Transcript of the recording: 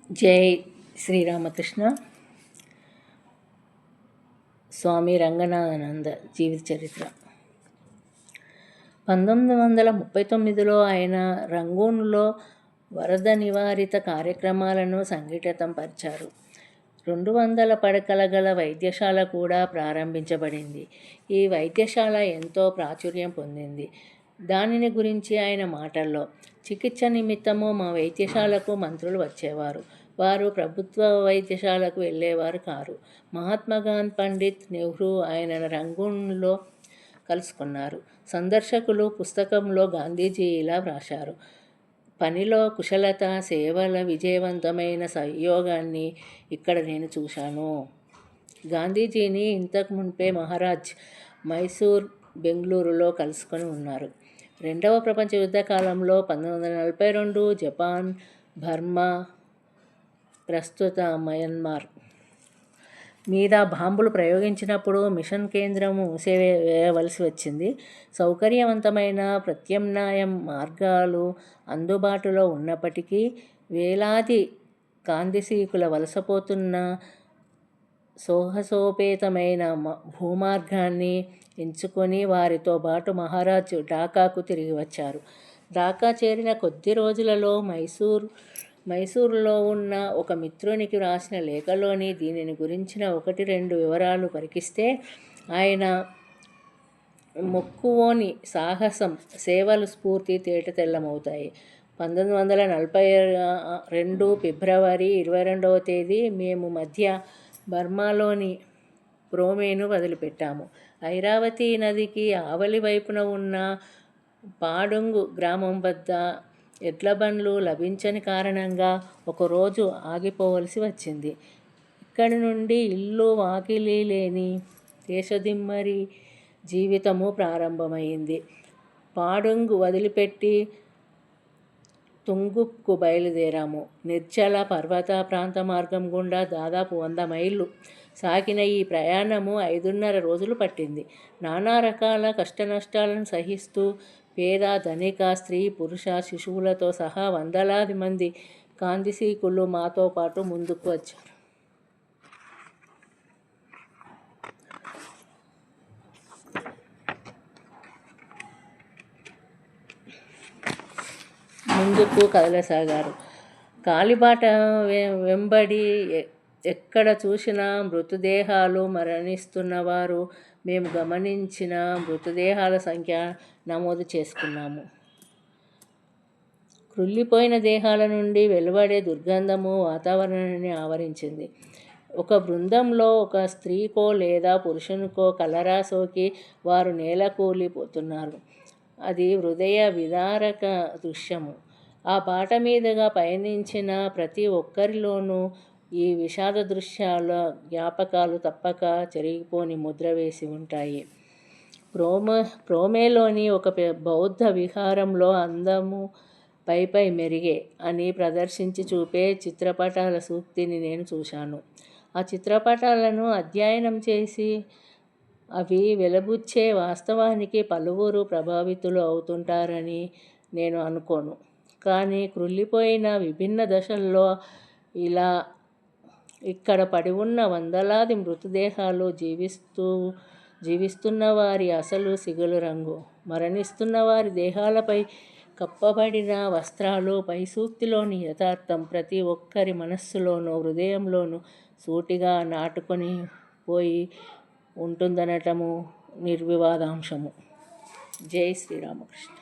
జై శ్రీరామకృష్ణ. స్వామి రంగనాథానంద జీవిత చరిత్ర. 1939లో ఆయన రంగూన్లో వరద నివారిత కార్యక్రమాలను సంఘటితం పరిచారు. 200 పడకల గల వైద్యశాల కూడా ప్రారంభించబడింది. ఈ వైద్యశాల ఎంతో ప్రాచుర్యం పొందింది. దానిని గురించి ఆయన మాటల్లో, చికిత్స నిమిత్తము మా వైద్యశాలకు మంత్రులు వచ్చేవారు. వారు ప్రభుత్వ వైద్యశాలకు వెళ్ళేవారు కారు. మహాత్మాగాంధీ, పండిత్ నెహ్రూ ఆయన రంగూన్లో కలుసుకున్నారు. సందర్శకులు పుస్తకంలో గాంధీజీ ఇలా వ్రాశారు: పనిలో కుశలత, సేవల విజయవంతమైన సంయోగాన్ని ఇక్కడ నేను చూశాను. గాంధీజీని ఇంతకు మునిపే మహారాజ్ మైసూర్, బెంగళూరులో కలుసుకొని ఉన్నారు. రెండవ ప్రపంచ యుద్ధ కాలంలో 1942 జపాన్, బర్మా, ప్రస్తుత మయన్మార్ మీద బాంబులు ప్రయోగించినప్పుడు మిషన్ కేంద్రం మూసివేయవలసి వచ్చింది. సౌకర్యవంతమైన ప్రత్యామ్నాయ మార్గాలు అందుబాటులో ఉన్నప్పటికీ వేలాది కాందిశీకుల వలసపోతున్న సాహసోపేతమైన భూమార్గాన్ని ఎంచుకొని వారితో పాటు మహారాజ్ ఢాకాకు తిరిగి వచ్చారు. ఢాకా చేరిన కొద్ది రోజులలో మైసూరులో ఉన్న ఒక మిత్రునికి రాసిన లేఖలోని దీనిని గురించిన 1-2 వివరాలు పరికిస్తే ఆయన మొక్కువోని సాహసం, సేవలు స్ఫూర్తి తేటతెల్లమవుతాయి. 1942 ఫిబ్రవరి 22వ తేదీ మేము మధ్య బర్మాలోని ప్రోమేను వదిలిపెట్టాము. ఐరావతి నదికి ఆవలి వైపున ఉన్న పాడుంగ్ గ్రామం వద్ద ఎడ్లబండ్లు లభించని కారణంగా ఒకరోజు ఆగిపోవలసి వచ్చింది. ఇక్కడి నుండి ఇల్లు వాకిలి లేని దేశదిమ్మరి జీవితము ప్రారంభమైంది. పాడుంగ్ వదిలిపెట్టి తుంగుకు బయలుదేరాము. నిర్జల పర్వత ప్రాంత మార్గం గుండా దాదాపు 100 మైళ్ళు సాగిన ఈ ప్రయాణము 5.5 రోజులు పట్టింది. నానా రకాల కష్టనష్టాలను సహిస్తూ పేద, ధనిక, స్త్రీ, పురుష, శిశువులతో సహా వందలాది మంది కాందిశీకులు మాతో పాటు ముందుకు వచ్చారు. ముందుకు కదలసాగారు. కాలిబాట వెంబడి ఎక్కడ చూసినా మృతదేహాలు, మరణిస్తున్నవారు. మేము గమనించిన మృతదేహాల సంఖ్య నమోదు చేసుకున్నాము. కృళ్ళిపోయిన దేహాల నుండి వెలువడే దుర్గంధము వాతావరణాన్ని ఆవరించింది. ఒక బృందంలో ఒక స్త్రీకో లేదా పురుషునికో కలరా సోకి వారు నేలకూలిపోతున్నారు. అది హృదయ విదారక దృశ్యము. ఆ బాట మీదుగా పయనించిన ప్రతి ఒక్కరిలోనూ ఈ విషాద దృశ్యాల జ్ఞాపకాలు తప్పక చెరిగిపోని ముద్ర వేసి ఉంటాయి. ప్రోమేలోని ఒక బౌద్ధ విహారంలో అందము పై మెరిగే అని ప్రదర్శించి చూపే చిత్రపటాల సూక్తిని నేను చూశాను. ఆ చిత్రపటాలను అధ్యయనం చేసి అవి వెలబుచ్చే వాస్తవానికి పలువురు ప్రభావితులు అవుతుంటారని నేను అనుకోను. కానీ కృళ్ళిపోయిన విభిన్న దశల్లో ఇక్కడ పడి ఉన్న వందలాది మృతదేహాలు జీవిస్తున్న వారి అసలు సిగలు రంగు, మరణిస్తున్న వారి దేహాలపై కప్పబడిన వస్త్రాలు, పై సూక్తిలోని యథార్థం ప్రతి ఒక్కరి మనస్సులోనూ హృదయంలోనూ సూటిగా నాటుకొని పోయి ఉంటుందనటము నిర్వివాదాంశము. జై శ్రీరామకృష్ణ.